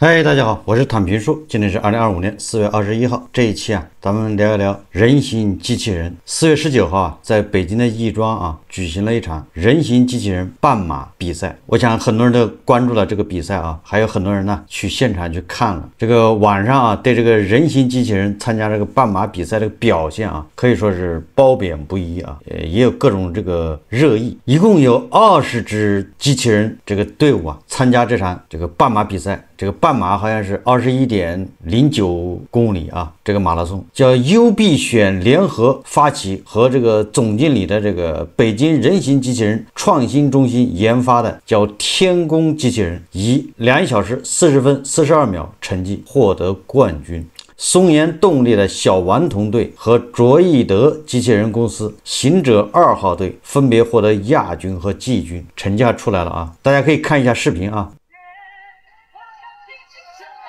嗨，大家好，我是坦平叔。今天是2025年4月21号，这一期咱们聊一聊人形机器人。4月19号在北京的亦庄举行了一场人形机器人半马比赛。我想很多人都关注了这个比赛还有很多人呢去现场去看了。这个晚上对这个人形机器人参加这个半马比赛的表现可以说是褒贬不一也有各种这个热议。一共有20只机器人这个队伍参加这场这个半马比赛。这个半马好像是21.09公里这个马拉松，叫优必选联合发起和这个总经理的这个北京人形机器人创新中心研发的叫天宫机器人，以2小时40分42秒成绩获得冠军。松岩动力的小顽童队和卓益德机器人公司行者2号队分别获得亚军和季军，成绩出来了大家可以看一下视频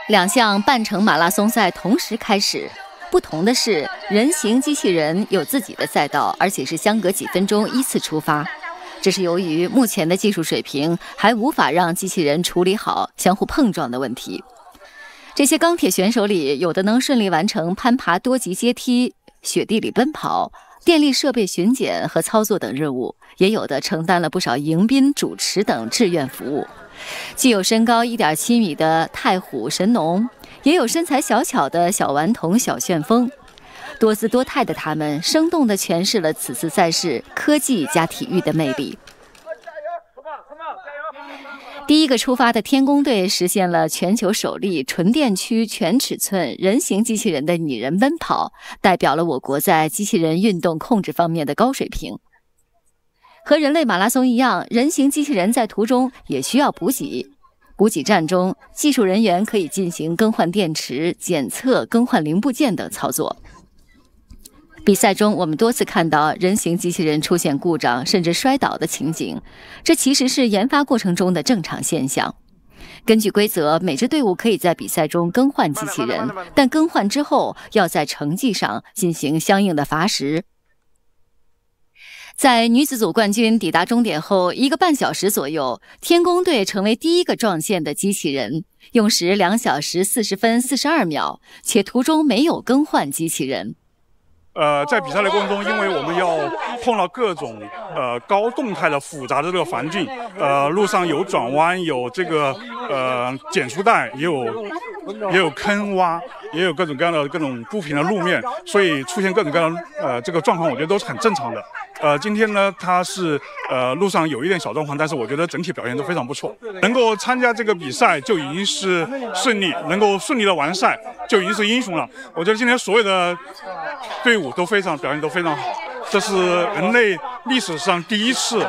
2项半程马拉松赛同时开始，不同的是，人形机器人有自己的赛道，而且是相隔几分钟依次出发。这是由于目前的技术水平还无法让机器人处理好相互碰撞的问题。这些钢铁选手里，有的能顺利完成攀爬多级阶梯、雪地里奔跑、电力设备巡检和操作等任务，也有的承担了不少迎宾、主持等志愿服务。既有身高1.7米的太虎神农，也有身材小巧的小顽童小旋风。多姿多态的他们，生动地诠释了此次赛事科技加体育的魅力。第一个出发的天宫队实现了全球首例纯电驱全尺寸人形机器人的拟人奔跑，代表了我国在机器人运动控制方面的高水平。和人类马拉松一样，人形机器人在途中也需要补给。补给站中，技术人员可以进行更换电池、检测、更换零部件等操作。比赛中，我们多次看到人形机器人出现故障甚至摔倒的情景，这其实是研发过程中的正常现象。根据规则，每支队伍可以在比赛中更换机器人，但更换之后要在成绩上进行相应的罚时。在女子组冠军抵达终点后1个半小时左右，天宫队成为第一个撞线的机器人，用时2小时40分42秒，且途中没有更换机器人。在比赛的过程中，因为我们要碰到各种高动态的复杂的这个环境，路上有转弯，有这个减速带，也有坑洼，也有各种各样的各种不平的路面，所以出现各种各样的这个状况，我觉得都是很正常的。今天呢，它是路上有一点小状况，但是我觉得整体表现都非常不错。能够参加这个比赛就已经是胜利，能够顺利的完赛就已经是英雄了。我觉得今天所有的队伍都表现都非常好，这是人类历史上第一次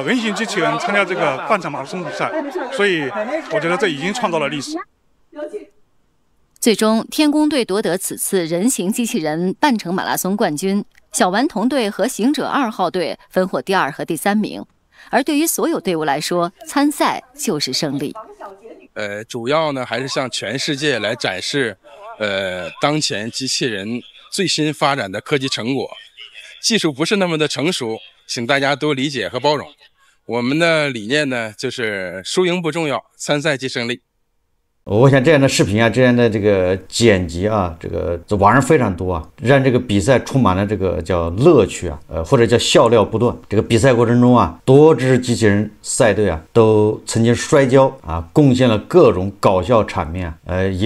人形机器人参加这个半程马拉松比赛，所以我觉得这已经创造了历史。最终，天宫队夺得此次人形机器人半程马拉松冠军，小顽童队和行者2号队分获第2和第3名。而对于所有队伍来说，参赛就是胜利。主要呢还是向全世界来展示，当前机器人最新发展的科技成果。技术不是那么的成熟，请大家多理解和包容。我们的理念呢，就是输赢不重要，参赛即胜利。我想这样的视频这样的这个剪辑这个网上非常多让这个比赛充满了这个叫乐趣或者叫笑料不断。这个比赛过程中多支机器人赛队都曾经摔跤贡献了各种搞笑场面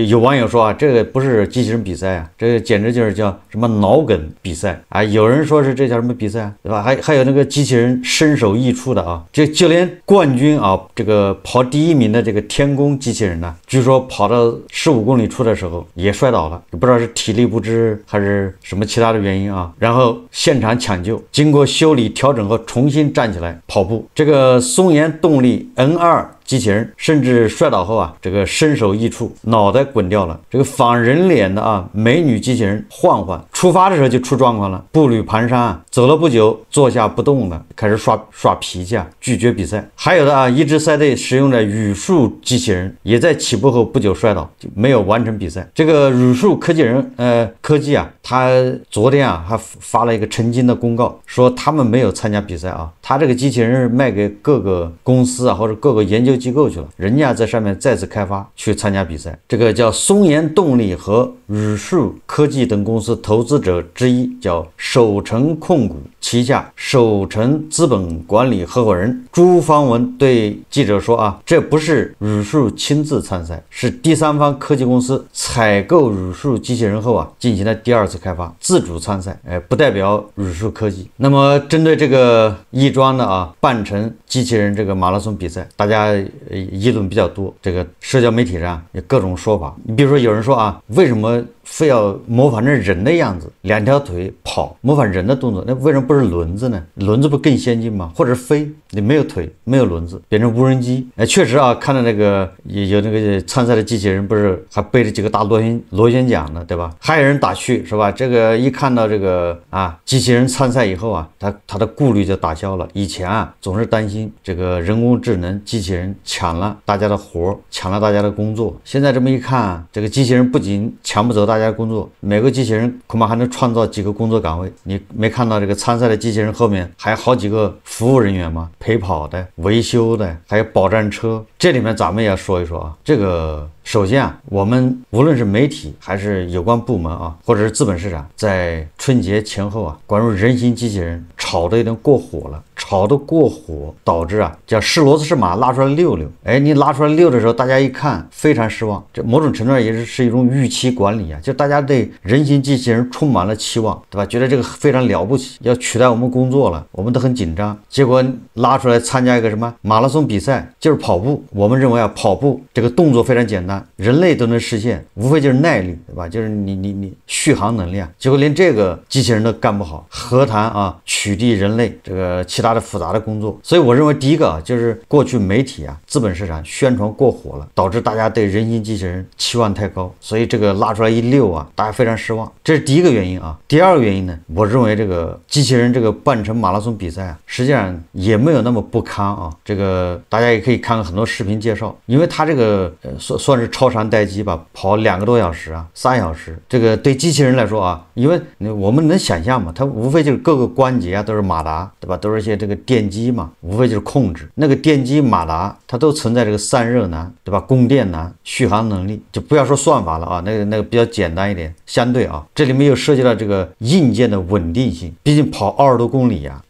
有网友说这个不是机器人比赛这个简直就是叫什么脑梗比赛有人说是这叫什么比赛对吧？还有那个机器人身首异处的就连冠军这个跑第1名的这个天宫机器人呢，据说跑到15公里处的时候也摔倒了，不知道是体力不支还是什么其他的原因然后现场抢救，经过修理调整后重新站起来跑步。这个松岩动力 N2机器人甚至摔倒后这个身首异处，脑袋滚掉了。这个仿人脸的美女机器人焕焕出发的时候就出状况了，步履蹒跚走了不久坐下不动了，开始耍脾气拒绝比赛。还有的一支赛队使用的语数机器人也在起步后不久摔倒，就没有完成比赛。这个语数科技他昨天还发了一个澄清的公告，说他们没有参加比赛他这个机器人是卖给各个公司或者各个研究机构去了，人家在上面再次开发去参加比赛。这个叫松研动力和宇树科技等公司投资者之一，叫首城控股旗下首城资本管理合伙人朱方文对记者说啊，这不是宇树亲自参赛，是第三方科技公司采购宇树机器人后啊进行了第二次开发，自主参赛，不代表宇树科技。那么针对这个亦庄的啊半程机器人这个马拉松比赛，大家议论比较多，这个社交媒体上有各种说法。你比如说有人说啊，为什么非要模仿成人的样子，两条腿跑，模仿人的动作，那为什么不是轮子呢？轮子不更先进吗？或者飞，你没有腿没有轮子，变成无人机。确实啊，看到那个有那个参赛的机器人，不是还背着几个大螺旋桨呢，对吧？还有人打趣是吧？这个一看到这个机器人参赛以后啊，他的顾虑就打消了。以前啊总是担心这个人工智能机器人抢了大家的活，抢了大家的工作。现在这么一看，这个机器人不仅抢不走大家的工作，每个机器人恐怕还能创造几个工作岗位。你没看到这个参赛的机器人后面还有好几个服务人员吗？陪跑的、维修的，还有保战车。这里面咱们也要说一说啊，这个首先啊，我们无论是媒体还是有关部门啊，或者是资本市场，在春节前后啊，关于人形机器人炒得有点过火了，炒得过火，导致啊叫是骡子是马拉出来溜溜。你拉出来溜的时候，大家一看非常失望。这某种程度上也是一种预期管理啊，就大家对人形机器人充满了期望，对吧？觉得这个非常了不起，要取代我们工作了，我们都很紧张。结果拉出来参加一个什么马拉松比赛，就是跑步。我们认为啊，跑步这个动作非常简单，人类都能实现，无非就是耐力，对吧？就是你续航能力啊。结果连这个机器人都干不好，何谈啊取缔人类这个其他的复杂的工作？所以我认为第一个啊，就是过去媒体啊、资本市场宣传过火了，导致大家对人形机器人期望太高，所以这个拉出来一溜啊，大家非常失望。这是第一个原因啊。第二个原因呢，我认为这个机器人这个半程马拉松比赛啊，实际上也没有那么不堪啊。这个大家也可以看看很多视频介绍，因为它这个算是超长待机吧，跑2个多小时啊，3小时。这个对机器人来说啊，因为我们能想象嘛，它无非就是各个关节啊都是马达，对吧？都是一些这个电机嘛，无非就是控制那个电机马达，它都存在这个散热难，对吧？供电难，续航能力，就不要说算法了啊，那个比较简单一点。相对啊，这里面又涉及到这个硬件的稳定性，毕竟跑20多公里啊。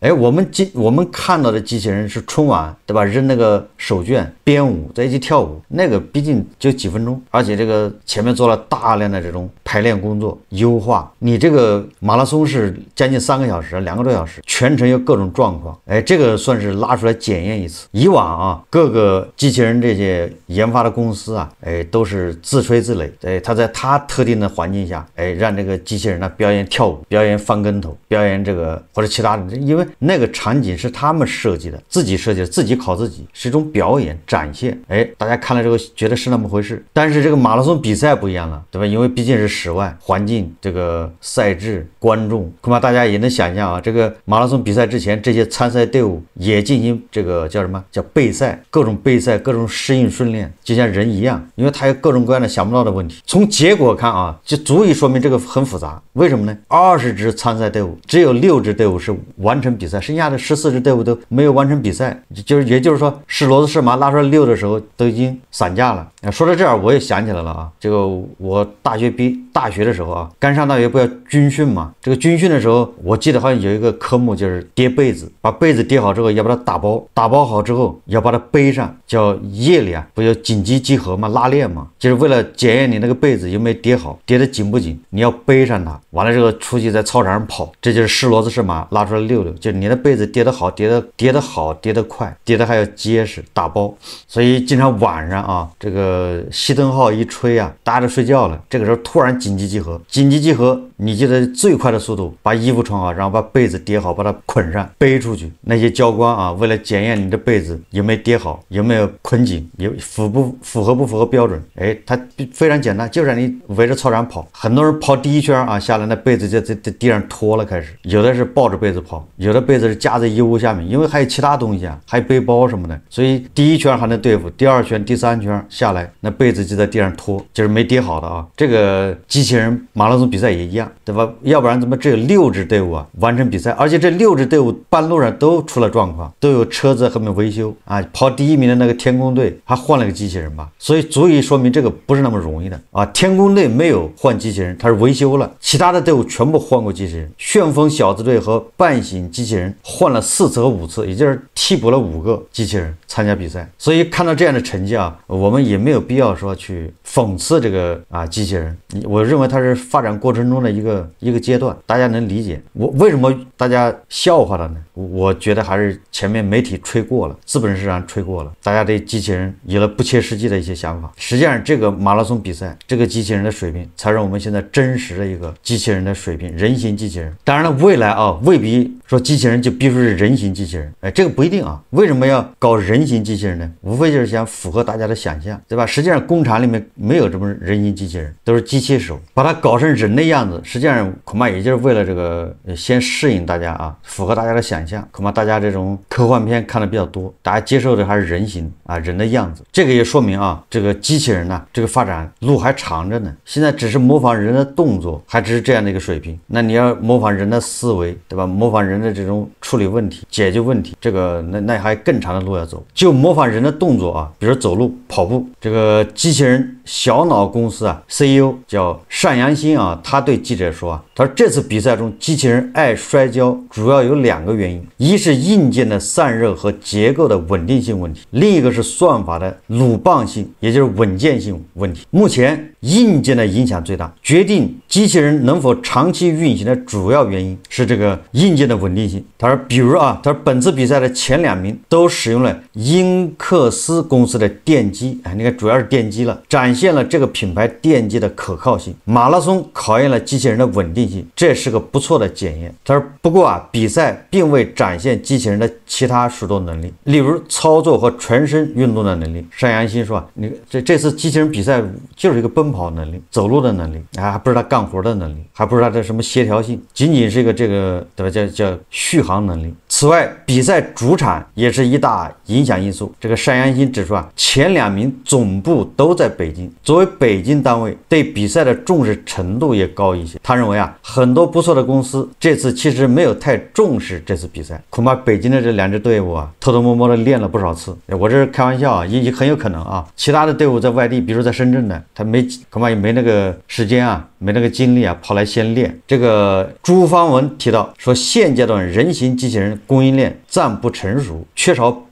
我们看到的机器人是春晚，对吧？扔那个手绢编舞在一起跳舞，那个毕竟就几分钟，而且这个前面做了大量的这种排练工作优化。你这个马拉松是将近3个小时，2个多小时，全程有各种状况，这个算是拉出来检验一次。以往啊，各个机器人这些研发的公司啊，都是自吹自擂，他在他特定的环境下，让这个机器人呢表演跳舞，表演翻跟头，表演这个或者其他的，因为那个场景是他们设计的，自己设计的，自己考自己，是一种表演展现。大家看了之后觉得是那么回事。但是这个马拉松比赛不一样了，对吧？因为毕竟是室外环境，这个赛制、观众，恐怕大家也能想象啊，这个马拉松比赛之前，这些参赛队伍也进行这个叫什么叫备赛，各种备赛，各种适应训练，就像人一样，因为他有各种各样的想不到的问题。从结果看啊，就足以说明这个很复杂。为什么呢？20支参赛队伍，只有6支队伍是完成比赛，剩下的14支队伍都没有完成比赛，也就是说，是骡子是马拉出来溜的时候都已经散架了。说到这儿，我也想起来了啊，这个我大学的时候啊，刚上大学不要军训嘛？这个军训的时候，我记得好像有一个科目就是叠被子，把被子叠好之后要把它打包，打包好之后要把它背上，叫夜里啊不要紧急集合嘛，拉练嘛，就是为了检验你那个被子有没有叠好，叠得紧不紧，你要背上它，完了之后出去在操场上跑，这就是是骡子是马拉出来溜溜，就是你的被子叠得好，叠得好，叠得快，叠得还要结实，打包。所以经常晚上啊，这个熄灯号一吹啊，大家都睡觉了，这个时候突然紧急集合，你记得最快的速度把衣服穿好，然后把被子叠好，把它捆上，背出去。那些教官啊，为了检验你的被子有没有叠好，有没有捆紧，符合不符合标准，它非常简单，就让你围着操场跑。很多人跑第一圈啊，下来那被子就在地上拖了，开始有的是抱着被子跑，有的被子是夹在衣物下面，因为还有其他东西啊，还有背包什么的，所以第一圈还能对付，第2圈、第3圈下来，那被子就在地上拖，就是没叠好的啊。这个机器人马拉松比赛也一样。样，对吧？要不然怎么只有6支队伍啊完成比赛？而且这6支队伍半路上都出了状况，都有车子后面维修啊。跑第1名的那个天宫队还换了个机器人吧，所以足以说明这个不是那么容易的啊。天宫队没有换机器人，它是维修了，其他的队伍全部换过机器人。旋风小子队和半醒机器人换了4次和5次，也就是替补了5个机器人参加比赛。所以看到这样的成绩啊，我们也没有必要说去讽刺这个机器人。我认为它是发展过程中的一个阶段，大家能理解。我为什么大家笑话了呢？我觉得还是前面媒体吹过了，资本市场吹过了，大家对机器人有了不切实际的一些想法。实际上，这个马拉松比赛，这个机器人的水平，才是我们现在真实的一个机器人的水平，人形机器人。当然了，未来未必说机器人就必须是人形机器人，这个不一定啊。为什么要搞人形机器人呢？无非就是想符合大家的想象，对吧？实际上，工厂里面没有这么人形机器人，都是机器手，把它搞成人的样子。实际上，恐怕也就是为了这个先适应大家符合大家的想象。恐怕大家这种科幻片看的比较多，大家接受的还是人形人的样子。这个也说明这个机器人呢，这个发展路还长着呢。现在只是模仿人的动作，还只是这样的一个水平。那你要模仿人的思维，对吧？模仿人的这种处理问题、解决问题，这个那还更长的路要走。就模仿人的动作比如走路、跑步，这个机器人小脑公司CEO 叫单阳新他对记者说他说这次比赛中机器人爱摔跤主要有2个原因，一是硬件的散热和结构的稳定性问题，另一个是算法的鲁棒性，也就是稳健性问题。目前硬件的影响最大，决定机器人能否长期运行的主要原因是这个硬件的稳定性。他说比如他说本次比赛的前2名都使用了英克斯公司的电机，你看主要是电机了，展现了这个品牌电机的可靠性。马拉松考验了机器人的稳定性，这是个不错的检验。他说不过比赛并未展现机器人的其他许多能力，例如操作和全身运动的能力。单阳新说你这次机器人比赛就是一个奔跑能力、走路的能力，还不是他干活的能力，还不是他的什么协调性，仅仅是一个这个对吧叫续航能力。此外，比赛主场也是一大影响因素。这个单阳新指出前2名总部都在北京，作为北京单位，对比赛的重视程度也高一些。他认为很多不错的公司这次其实没有太重视这次比赛，恐怕北京的这2支队伍偷偷摸摸的练了不少次。我这是开玩笑也很有可能其他的队伍在外地，比如在深圳的，他恐怕也没那个时间没那个精力跑来先练。这个朱方文提到说，现阶段人形机器人供应链暂不成熟，缺少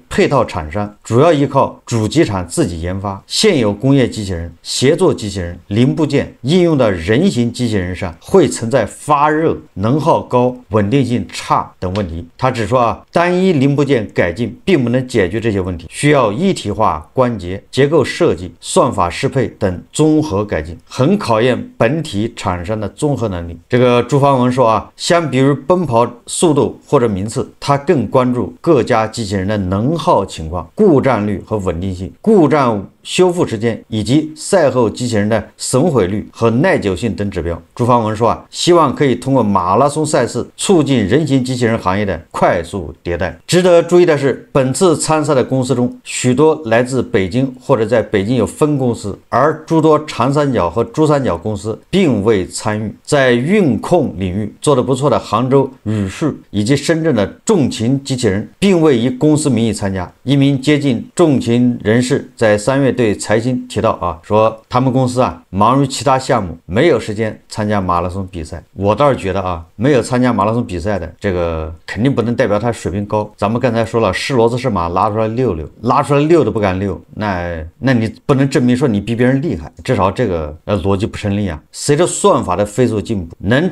配套厂商，主要依靠主机厂自己研发。现有工业机器人、协作机器人零部件应用到人形机器人上，会存在发热、能耗高、稳定性差等问题。他指出单一零部件改进并不能解决这些问题，需要一体化关节、结构设计、算法适配等综合改进，很考验本体厂商的综合能力。这个朱方文说相比于奔跑速度或者名次，他更关注各家机器人的能耗情况、故障率和稳定性、故障修复时间以及赛后机器人的损毁率和耐久性等指标。朱方文说希望可以通过马拉松赛事促进人形机器人行业的快速迭代。值得注意的是，本次参赛的公司中，许多来自北京或者在北京有分公司，而诸多长三角和珠三角公司并未参与。在运控领域做得不错的杭州宇视以及深圳的重禽机器人并未以公司名义参加。一名接近重禽人士在3月对财新提到说他们公司忙于其他项目，没有时间参加马拉松比赛。我倒是觉得没有参加马拉松比赛的这个肯定不能代表他水平高。咱们刚才说了，是骡子是马，拉出来6都不敢溜，那你不能证明说你比别人厉害，至少这个逻辑不成立随着算法的飞速进步，能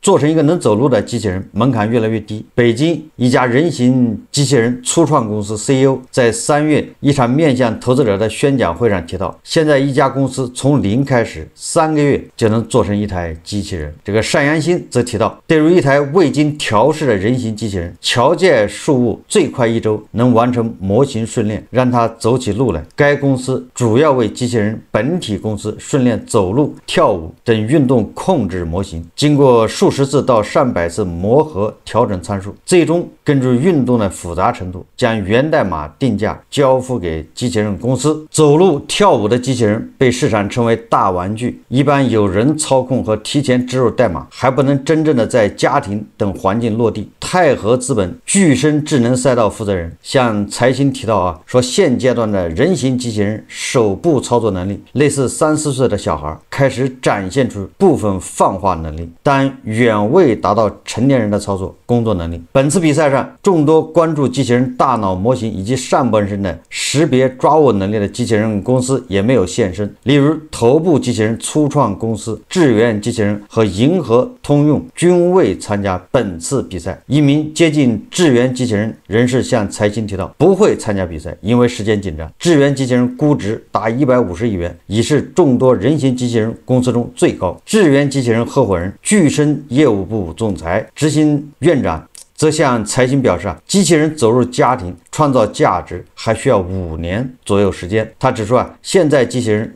做成一个能走路的机器人门槛越来越低。北京一家人形机器人初创公司 CEO 在3月一场面向投资者的宣讲会上提到，现在一家公司从0开始3个月就能做成一台机器人。这个单阳新则提到，对于一台未经调试的人形机器人，桥界树木最快1周能完成模型训练，让它走起路来。该公司主要为机器人本体公司训练走路、跳舞等运动控制模型，经过数十次到上百次磨合调整参数，最终根据运动的复杂程度将源代码定价交付给机器人公司。此，走路、跳舞的机器人被市场称为大玩具，一般有人操控和提前植入代码，还不能真正的在家庭等环境落地。泰和资本具身智能赛道负责人向财新提到说现阶段的人形机器人手部操作能力类似3-4岁的小孩，开始展现出部分泛化能力，但远未达到成年人的操作工作能力。本次比赛上，众多关注机器人大脑模型以及上半身的识别抓握能力的机器人公司也没有现身，例如头部机器人初创公司智源机器人和银河通用均未参加本次比赛。一名接近智源机器人人士向财新提到，不会参加比赛，因为时间紧张。智源机器人估值达150亿元，已是众多人形机器人公司中最高。智源机器人合伙人具身业务部总裁、执行院长则向财新表示机器人走入家庭创造价值还需要5年左右时间。他指出现在机器人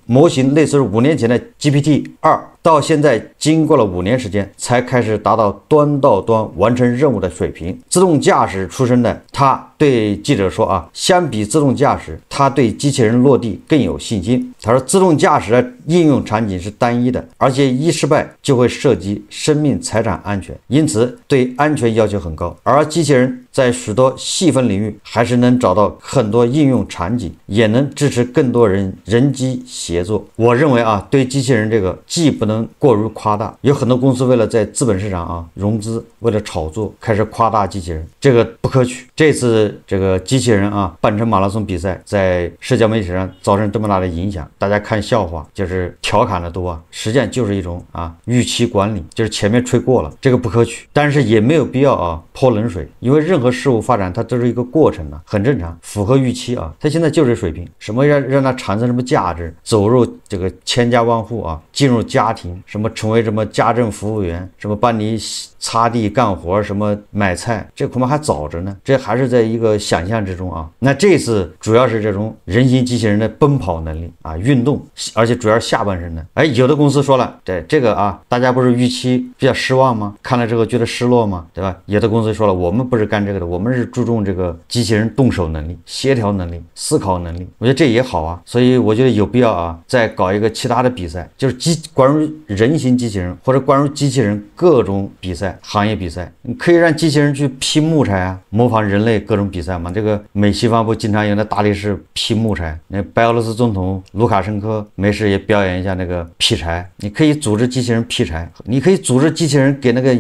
模型类似于5年前的 GPT-2，到现在经过了5年时间才开始达到端到端完成任务的水平。自动驾驶出身的他对记者说相比自动驾驶，他对机器人落地更有信心。他说自动驾驶的应用场景是单一的，而且一失败就会涉及生命财产安全，因此对安全要求很高。而机器人在许多细分领域还是能找到很多应用场景，也能支持更多人机协作。我认为对机器人这个既不能过于夸大，有很多公司为了在资本市场融资，为了炒作开始夸大机器人，这个不可取。这次这个机器人半程马拉松比赛在社交媒体上造成这么大的影响，大家看笑话就是调侃的多实际上就是一种预期管理，就是前面吹过了，这个不可取。但是也没有必要泼冷水，因为任何事物发展它都是一个过程很正常，符合预期它现在就是水平，什么让它产生什么价值，走入这个千家万户进入家庭，什么成为什么家政服务员，什么帮你擦地干活，什么买菜，这恐怕还早着呢，这还是在一个想象之中那这次主要是这种人形机器人的奔跑能力运动，而且主要是下半身的。有的公司说了，这个大家不是预期比较失望吗？看了之后觉得失落吗？对吧？有的公司说了，我们不是干这个的，我们是注重这个机器人动手能力、协调能力、思考能力。我觉得这也好所以我觉得有必要再搞一个其他的比赛，就是关于人形机器人或者关于机器人各种比赛、行业比赛，你可以让机器人去劈木材模仿人类各种比赛嘛。这个美西方不经常有那大力士劈木材，那白俄罗斯总统卢卡申科没事也表演一下那个劈柴。你可以组织机器人劈柴，你可以组织机器人给那个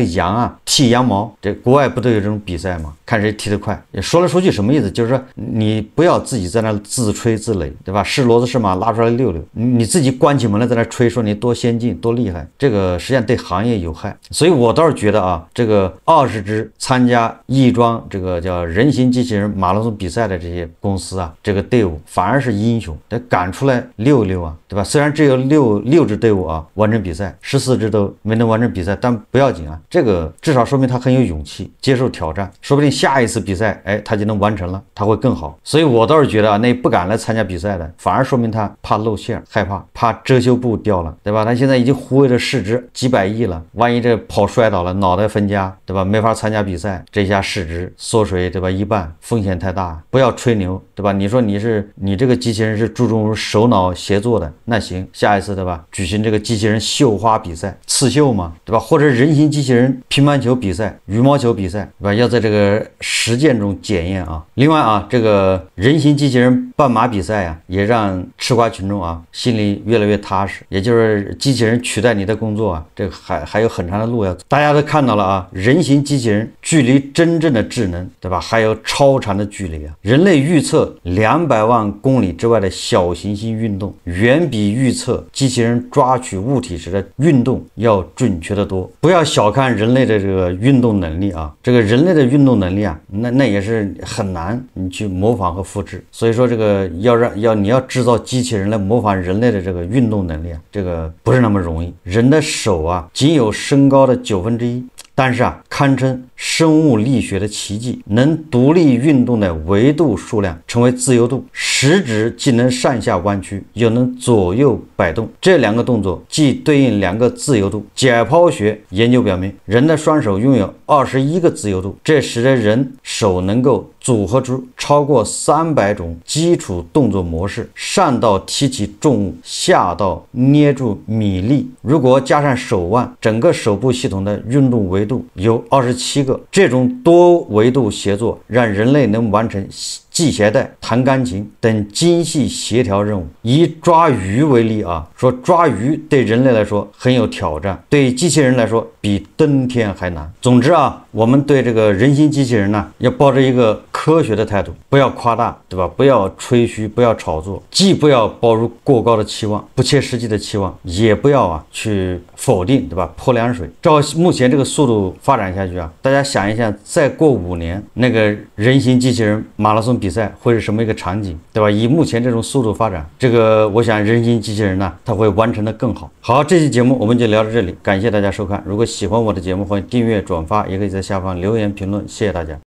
羊剃羊毛，这国外不都有这种比赛吗？看谁踢得快。也说来说去什么意思？就是说你不要自己在那自吹自擂，对吧？是骡子是马拉出来溜溜，你自己关起门来在那吹说你多先进多厉害，这个实际上对行业有害。所以我倒是觉得这个20支参加亦庄这个叫人形机器人马拉松比赛的这些公司这个队伍反而是英雄，得赶出来溜一溜对吧？虽然只有六支队伍完成比赛，14支都没能完成比赛，但不要紧这个至少说明他很有勇气，接受挑战，说不定下一次比赛他就能完成了，他会更好。所以我倒是觉得那不敢来参加比赛的，反而说明他怕露馅，害怕遮羞布掉了，对吧？他现在已经忽悠的市值几百亿了，万一这跑摔倒了，脑袋分家，对吧？没法参加比赛，这下市值缩水，对吧？一半，风险太大，不要吹牛，对吧？你说你这个机器人是注重手脑协作的，那行，下一次对吧？举行这个机器人绣花比赛，刺绣嘛，对吧？或者人形机器人乒乓球比赛、羽毛球比赛，对吧？要在这个实践中检验另外这个人形机器人半马比赛也让吃瓜群众心里越来越踏实。也就是机器人取代你的工作这个还有很长的路要走。大家都看到了人形机器人距离真正的智能，对吧？还有超长的距离人类预测200万公里之外的小行星运动，远比预测机器人抓取物体时的运动要准确得多。不要小看人类的这个运动能力这个人类的运动能力那也是很难你去模仿和复制。所以说这个你要制造机器人来模仿人类的这个运动能力这个不是那么容易。人的手仅有身高的1/9，但是堪称生物力学的奇迹，能独立运动的维度数量称为自由度，食指既能上下弯曲，又能左右摆动。这两个动作既对应两个自由度。解剖学研究表明，人的双手拥有21个自由度，这使得人手能够组合出超过300种基础动作模式，上到提起重物，下到捏住米粒。如果加上手腕，整个手部系统的运动维度有27个。这种多维度协作让人类能完成系鞋带、弹钢琴等精细协调任务。以抓鱼为例啊，说抓鱼对人类来说很有挑战，对机器人来说比登天还难。总之啊，我们对这个人形机器人呢，要抱着一个科学的态度，不要夸大，对吧？不要吹嘘，不要炒作，既不要抱入过高的期望、不切实际的期望，也不要去否定，对吧？泼凉水。照目前这个速度发展下去啊，大家想一下，再过5年，那个人形机器人马拉松比赛会是什么一个场景，对吧？以目前这种速度发展，这个我想人形机器人呢，它会完成的更好。好，这期节目我们就聊到这里，感谢大家收看。如果喜欢我的节目，欢迎订阅、转发，也可以在下方留言评论，谢谢大家。